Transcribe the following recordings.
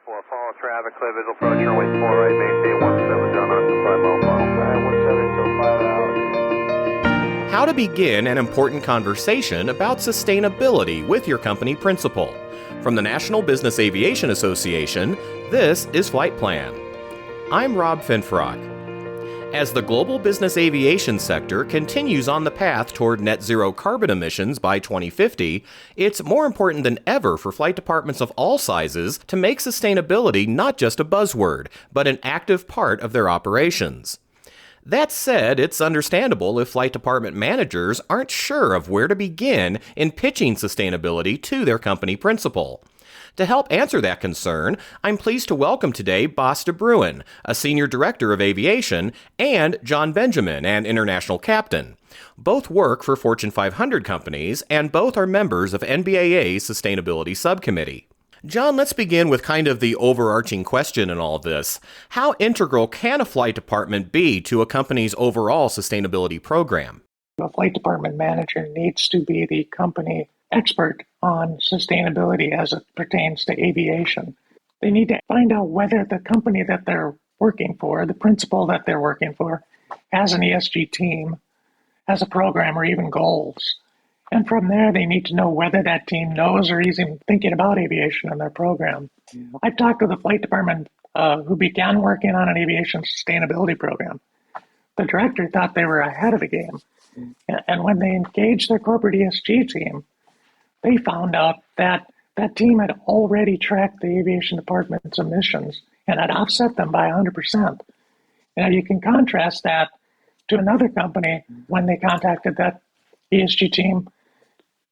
4, follow traffic, clear visual approach, runway 4 right, maintain 17, John Austin, 5 mile final. Alright, 17 till 5 out. How to begin an important conversation about sustainability with your company principal. From the National Business Aviation Association, this is Flight Plan. I'm Rob Finfrock. As the global business aviation sector continues on the path toward net zero carbon emissions by 2050, it's more important than ever for flight departments of all sizes to make sustainability not just a buzzword, but an active part of their operations. That said, it's understandable if flight department managers aren't sure of where to begin in pitching sustainability to their company principal. To help answer that concern, I'm pleased to welcome today Bas de Bruin, a Senior Director of Aviation, and John Benjamin, an International Captain. Both work for Fortune 500 companies, and both are members of NBAA's Sustainability Subcommittee. John, let's begin with kind of the overarching question in all of this. How integral can a flight department be to a company's overall sustainability program? A flight department manager needs to be the company expert on sustainability as it pertains to aviation. They need to find out whether the company that they're working for, the principal that they're working for, has an ESG team, has a program, or even goals. And from there, they need to know whether that team knows or is even thinking about aviation in their program. I've talked with a flight department who began working on an aviation sustainability program. The director thought they were ahead of the game. And when they engaged their corporate ESG team, they found out that that team had already tracked the aviation department's emissions and had offset them by 100%. Now you can contrast that to another company when they contacted that ESG team.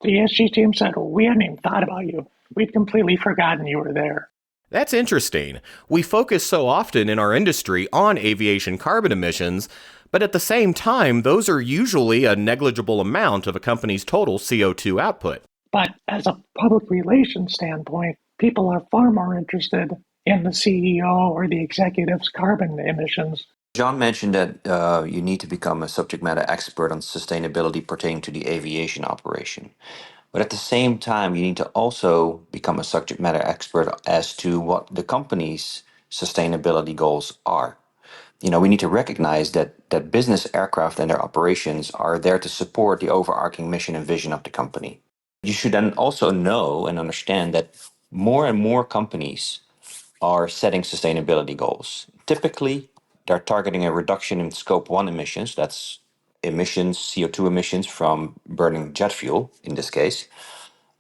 The ESG team said, we hadn't even thought about you. We'd completely forgotten you were there. That's interesting. We focus so often in our industry on aviation carbon emissions, but at the same time, those are usually a negligible amount of a company's total CO2 output. But as a public relations standpoint, people are far more interested in the CEO or the executive's carbon emissions. John mentioned that you need to become a subject matter expert on sustainability pertaining to the aviation operation. But at the same time, you need to also become a subject matter expert as to what the company's sustainability goals are. We need to recognize that business aircraft and their operations are there to support the overarching mission and vision of the company. You should then also know and understand that more and more companies are setting sustainability goals. Typically, they're targeting a reduction in Scope 1 emissions, that's emissions, CO2 emissions from burning jet fuel, in this case,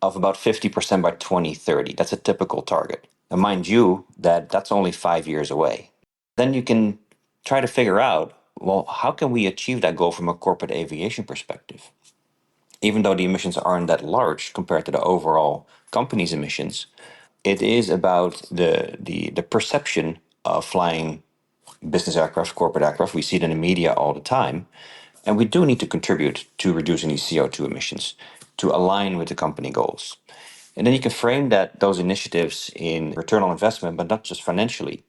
of about 50% by 2030. That's a typical target. And mind you, that's only 5 years away. Then you can try to figure out, well, how can we achieve that goal from a corporate aviation perspective? Even though the emissions aren't that large compared to the overall company's emissions, it is about the perception of flying business aircraft, corporate aircraft. We see it in the media all the time. And we do need to contribute to reducing these CO2 emissions to align with the company goals. And then you can frame those initiatives in return on investment, but not just financially,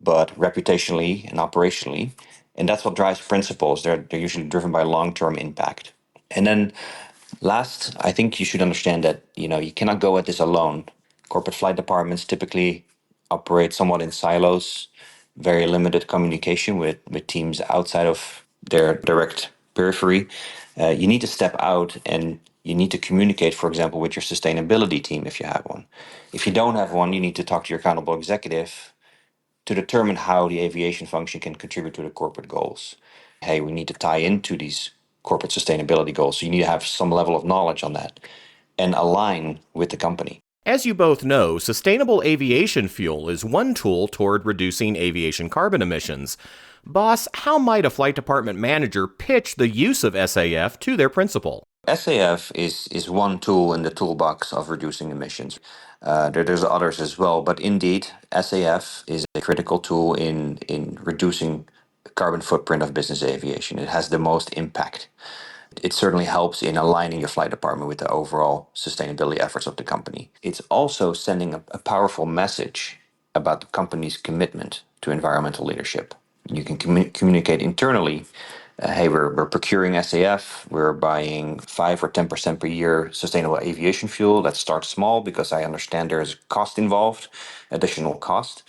but reputationally and operationally. And that's what drives principals. They're usually driven by long-term impact. And then last, I think you should understand that, you cannot go at this alone. Corporate flight departments typically operate somewhat in silos, very limited communication with teams outside of their direct periphery. You need to step out and you need to communicate, for example, with your sustainability team if you have one. If you don't have one, you need to talk to your accountable executive to determine how the aviation function can contribute to the corporate goals. Hey, we need to tie into these corporate sustainability goals. So you need to have some level of knowledge on that and align with the company. As you both know, sustainable aviation fuel is one tool toward reducing aviation carbon emissions. Bas, how might a flight department manager pitch the use of SAF to their principal? SAF is one tool in the toolbox of reducing emissions. There's others as well, but indeed, SAF is a critical tool in reducing the carbon footprint of business aviation. It has the most impact. It certainly helps in aligning your flight department with the overall sustainability efforts of the company. It's also sending a powerful message about the company's commitment to environmental leadership. You can communicate internally hey, we're procuring SAF, we're buying 5 or 10% per year sustainable aviation fuel. Let's start small because I understand there's cost involved, additional cost.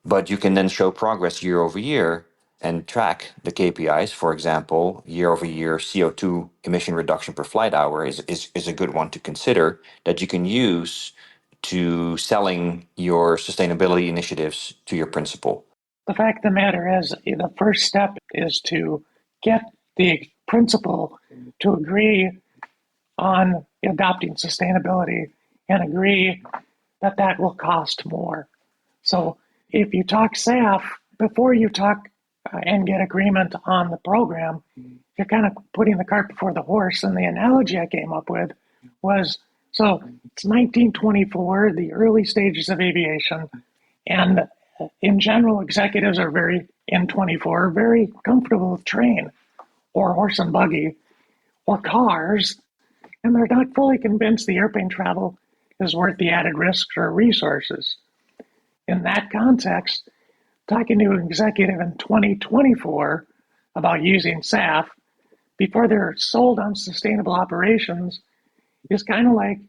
But you can then show progress year over year and track the KPIs. For example, year over year CO2 emission reduction per flight hour is a good one to consider that you can use to selling your sustainability initiatives to your principal. The fact of the matter is, the first step is to get the principal to agree on adopting sustainability and agree that that will cost more. So if you talk SAF, before you talk and get agreement on the program, you're kind of putting the cart before the horse. And the analogy I came up with was, so it's 1924, the early stages of aviation, and in general, executives are in 24, very comfortable with train or horse and buggy or cars, and they're not fully convinced the airplane travel is worth the added risks or resources. In that context, talking to an executive in 2024 about using SAF before they're sold on sustainable operations is kind of like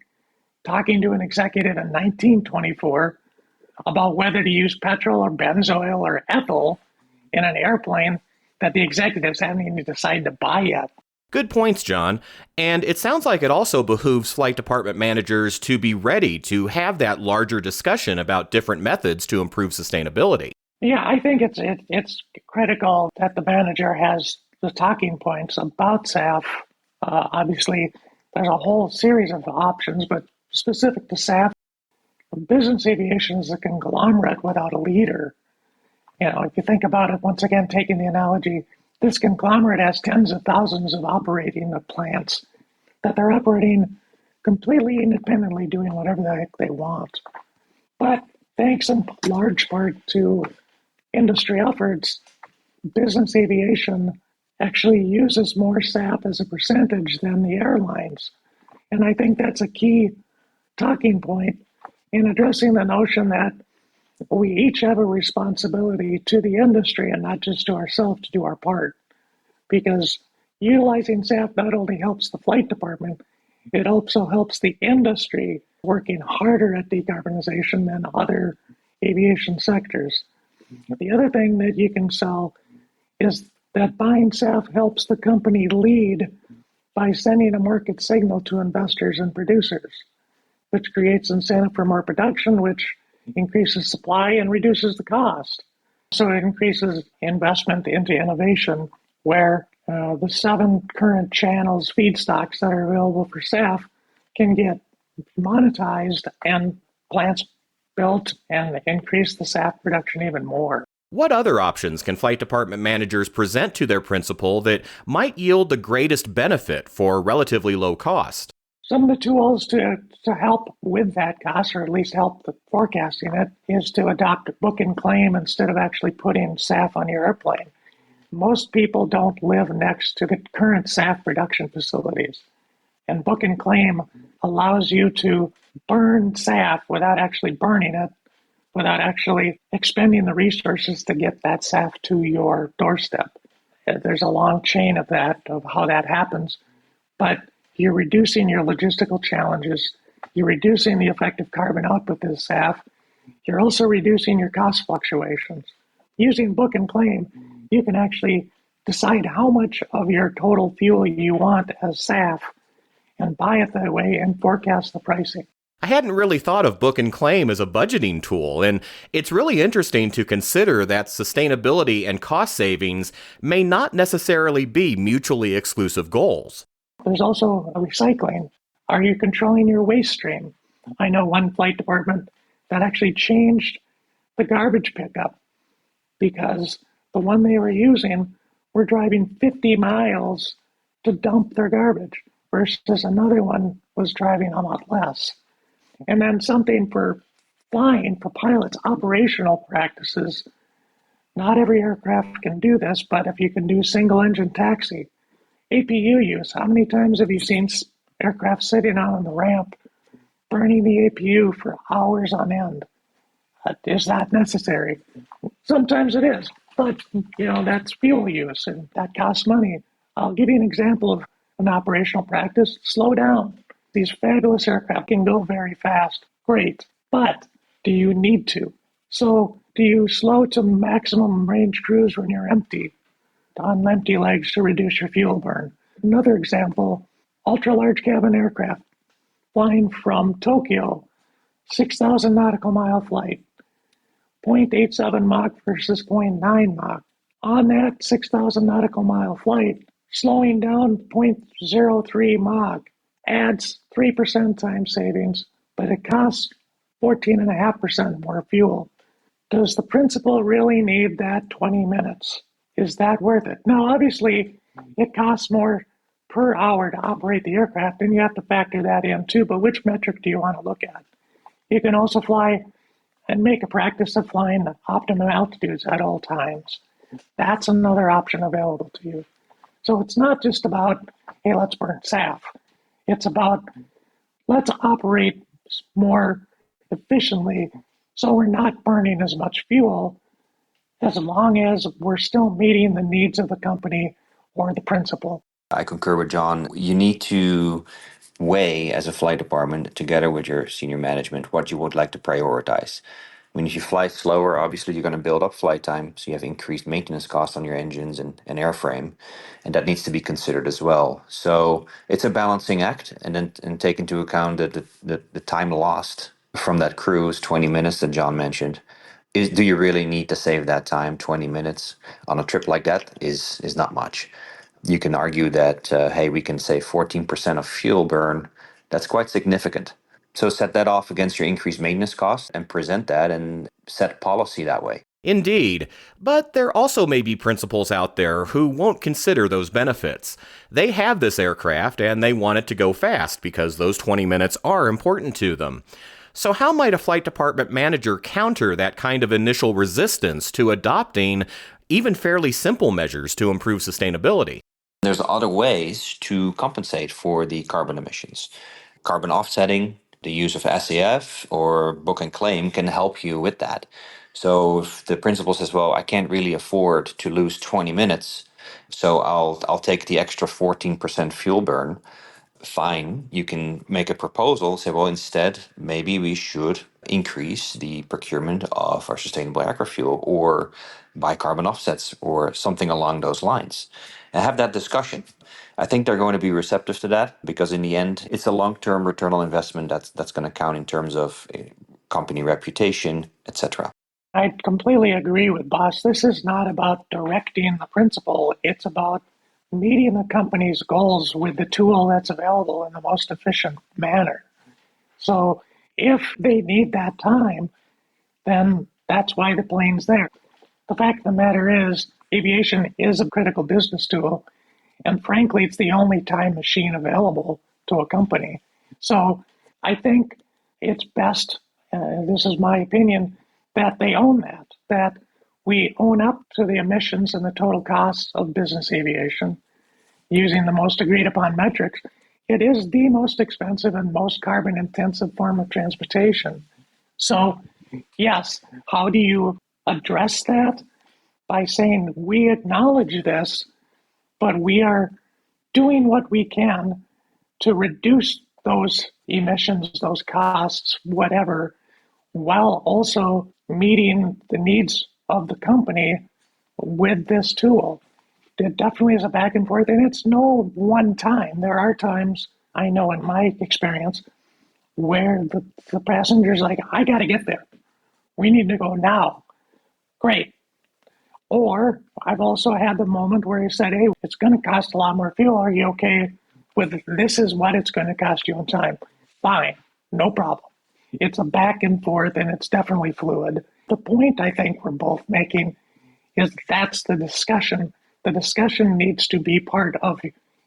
talking to an executive in 1924 about whether to use petrol or benzoil or ethyl in an airplane that the executives haven't even decided to buy yet. Good points, John. And it sounds like it also behooves flight department managers to be ready to have that larger discussion about different methods to improve sustainability. Yeah, I think it's critical that the manager has the talking points about SAF. Obviously, there's a whole series of options, but specific to SAF, business aviation is a conglomerate without a leader. If you think about it, once again, taking the analogy, this conglomerate has tens of thousands of operating plants that they're operating completely independently, doing whatever the heck they want. But thanks in large part to industry efforts, business aviation actually uses more SAF as a percentage than the airlines. And I think that's a key talking point in addressing the notion that we each have a responsibility to the industry and not just to ourselves to do our part. Because utilizing SAF not only helps the flight department, it also helps the industry working harder at decarbonization than other aviation sectors. The other thing that you can sell is that buying SAF helps the company lead by sending a market signal to investors and producers, which creates incentive for more production, which increases supply and reduces the cost. So it increases investment into innovation, where the 7 current channels, feedstocks that are available for SAF can get monetized and plants built and increase the SAF production even more. What other options can flight department managers present to their principal that might yield the greatest benefit for relatively low cost? Some of the tools to help with that cost, or at least help the forecasting it, is to adopt book and claim instead of actually putting SAF on your airplane. Most people don't live next to the current SAF production facilities. And book and claim allows you to burn SAF without actually burning it, without actually expending the resources to get that SAF to your doorstep. There's a long chain of that, of how that happens, but you're reducing your logistical challenges, you're reducing the effective carbon output of the SAF, you're also reducing your cost fluctuations. Using book and claim, you can actually decide how much of your total fuel you want as SAF and buy it that way and forecast the pricing. I hadn't really thought of book and claim as a budgeting tool, and it's really interesting to consider that sustainability and cost savings may not necessarily be mutually exclusive goals. There's also recycling. Are you controlling your waste stream? I know one flight department that actually changed the garbage pickup because the one they were using were driving 50 miles to dump their garbage versus another one was driving a lot less. And then something for flying, for pilots, operational practices. Not every aircraft can do this, but if you can do single engine taxi, APU use, how many times have you seen aircraft sitting on the ramp burning the APU for hours on end? Is that necessary? Sometimes it is. But, that's fuel use and that costs money. I'll give you an example of an operational practice. Slow down. These fabulous aircraft can go very fast. Great. But do you need to? So do you slow to maximum range cruise when you're empty, on empty legs to reduce your fuel burn? Another example, ultra large cabin aircraft flying from Tokyo, 6,000 nautical mile flight, 0.87 Mach versus zero point 0.9 Mach. On that 6,000 nautical mile flight, slowing down 0.03 Mach adds 3% time savings, but it costs 14.5% more fuel. Does the principal really need that 20 minutes? Is that worth it? Now, obviously, it costs more per hour to operate the aircraft, and you have to factor that in too, but which metric do you want to look at? You can also fly and make a practice of flying the optimum altitudes at all times. That's another option available to you. So it's not just about, hey, let's burn SAF. It's about, let's operate more efficiently so we're not burning as much fuel as long as we're still meeting the needs of the company or the principal. I concur with John. You need to weigh as a flight department together with your senior management what you would like to prioritize. I mean, if you fly slower, obviously you're going to build up flight time, so you have increased maintenance costs on your engines and airframe, and that needs to be considered as well. So it's a balancing act, and then and take into account the time lost from that cruise, 20 minutes that John mentioned. Do you really need to save that time? 20 minutes on a trip like that is not much. You can argue that, hey, we can save 14% of fuel burn. That's quite significant. So set that off against your increased maintenance costs and present that and set policy that way. Indeed, but there also may be principals out there who won't consider those benefits. They have this aircraft and they want it to go fast because those 20 minutes are important to them. So how might a flight department manager counter that kind of initial resistance to adopting even fairly simple measures to improve sustainability? There's other ways to compensate for the carbon emissions. Carbon offsetting, the use of SAF or book and claim can help you with that. So if the principal says, well, I can't really afford to lose 20 minutes, so I'll take the extra 14% fuel burn. Fine, you can make a proposal, say, well, instead, maybe we should increase the procurement of our sustainable aircraft fuel or buy carbon offsets or something along those lines and have that discussion. I think they're going to be receptive to that because in the end, it's a long-term return on investment that's going to count in terms of company reputation, etc. I completely agree with Boss. This is not about directing the principal. It's about meeting the company's goals with the tool that's available in the most efficient manner. So if they need that time, then that's why the plane's there. The fact of the matter is, aviation is a critical business tool, and frankly, it's the only time machine available to a company. So I think it's best, this is my opinion, that they own that we own up to the emissions and the total costs of business aviation using the most agreed upon metrics. It is the most expensive and most carbon intensive form of transportation. So, yes, how do you address that? By saying we acknowledge this, but we are doing what we can to reduce those emissions, those costs, whatever, while also meeting the needs of the company with this tool. It definitely is a back and forth, and it's no one time. There are times, I know in my experience, where the passenger's like, I got to get there. We need to go now. Great. Or I've also had the moment where he said, hey, it's going to cost a lot more fuel. Are you okay with this is what it's going to cost you in time? Fine. No problem. It's a back and forth, and it's definitely fluid. The point I think we're both making is that's the discussion. The discussion needs to be part of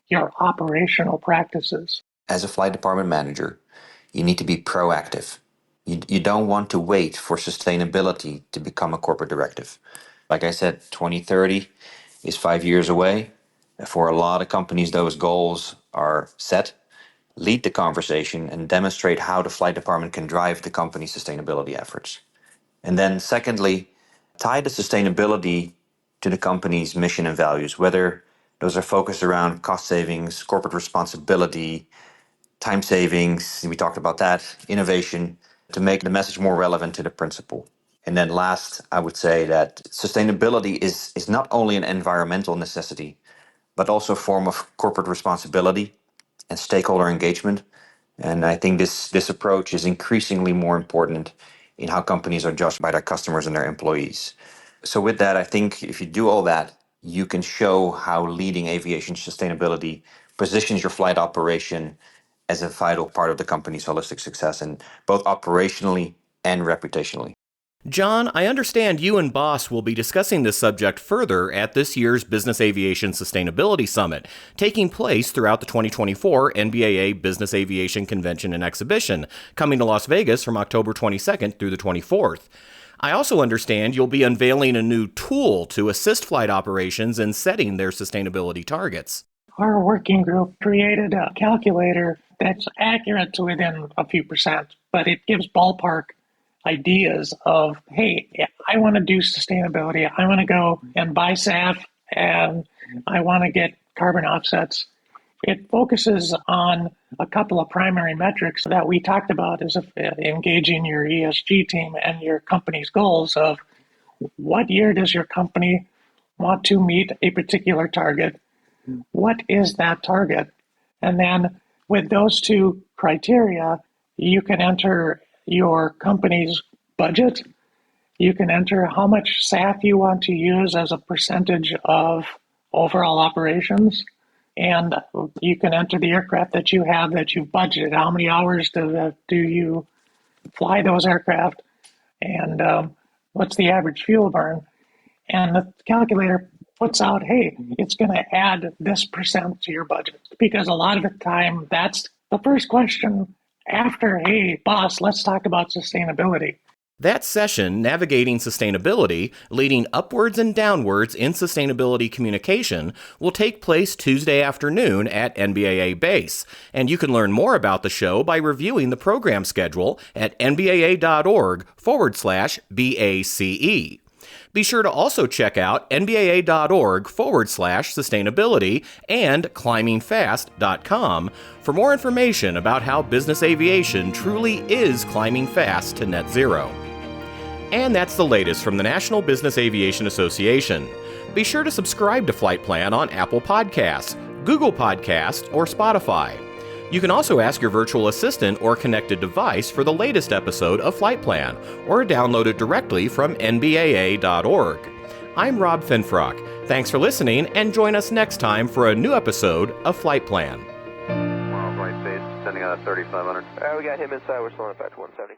your operational practices. As a flight department manager, you need to be proactive. You don't want to wait for sustainability to become a corporate directive. Like I said, 2030 is 5 years away. For a lot of companies, those goals are set. Lead the conversation and demonstrate how the flight department can drive the company's sustainability efforts. And then secondly, tie the sustainability to the company's mission and values, whether those are focused around cost savings, corporate responsibility, time savings, we talked about that, innovation, to make the message more relevant to the principal. And then last, I would say that sustainability is not only an environmental necessity, but also a form of corporate responsibility and stakeholder engagement. And I think this approach is increasingly more important in how companies are judged by their customers and their employees. So with that, I think if you do all that, you can show how leading aviation sustainability positions your flight operation as a vital part of the company's holistic success, and both operationally and reputationally. John, I understand you and Boss will be discussing this subject further at this year's Business Aviation Sustainability Summit, taking place throughout the 2024 NBAA Business Aviation Convention and Exhibition, coming to Las Vegas from October 22nd through the 24th. I also understand you'll be unveiling a new tool to assist flight operations in setting their sustainability targets. Our working group created a calculator that's accurate to within a few percent, but it gives ballpark ideas of, hey, I want to do sustainability. I want to go and buy SAF and I want to get carbon offsets. It focuses on a couple of primary metrics that we talked about as engaging your ESG team and your company's goals of what year does your company want to meet a particular target? What is that target? And then with those two criteria, you can enter your company's budget. You can enter how much SAF you want to use as a percentage of overall operations. And you can enter the aircraft that you have that you've budgeted. How many hours do you fly those aircraft? And what's the average fuel burn? And the calculator puts out, hey, it's going to add this percent to your budget. Because a lot of the time, that's the first question after, hey, boss, let's talk about sustainability. That session, Navigating Sustainability, Leading Upwards and Downwards in Sustainability Communication, will take place Tuesday afternoon at NBAA Base, and you can learn more about the show by reviewing the program schedule at nbaa.org/BACE. Be sure to also check out nbaa.org/sustainability and climbingfast.com for more information about how business aviation truly is climbing fast to net zero. And that's the latest from the National Business Aviation Association. Be sure to subscribe to Flight Plan on Apple Podcasts, Google Podcasts, or Spotify. You can also ask your virtual assistant or connected device for the latest episode of Flight Plan, or download it directly from nbaa.org. I'm Rob Finfrock. Thanks for listening, and join us next time for a new episode of Flight Plan. Right base, sending out a 3500. All right, we got him inside. We're slowing it back to 170.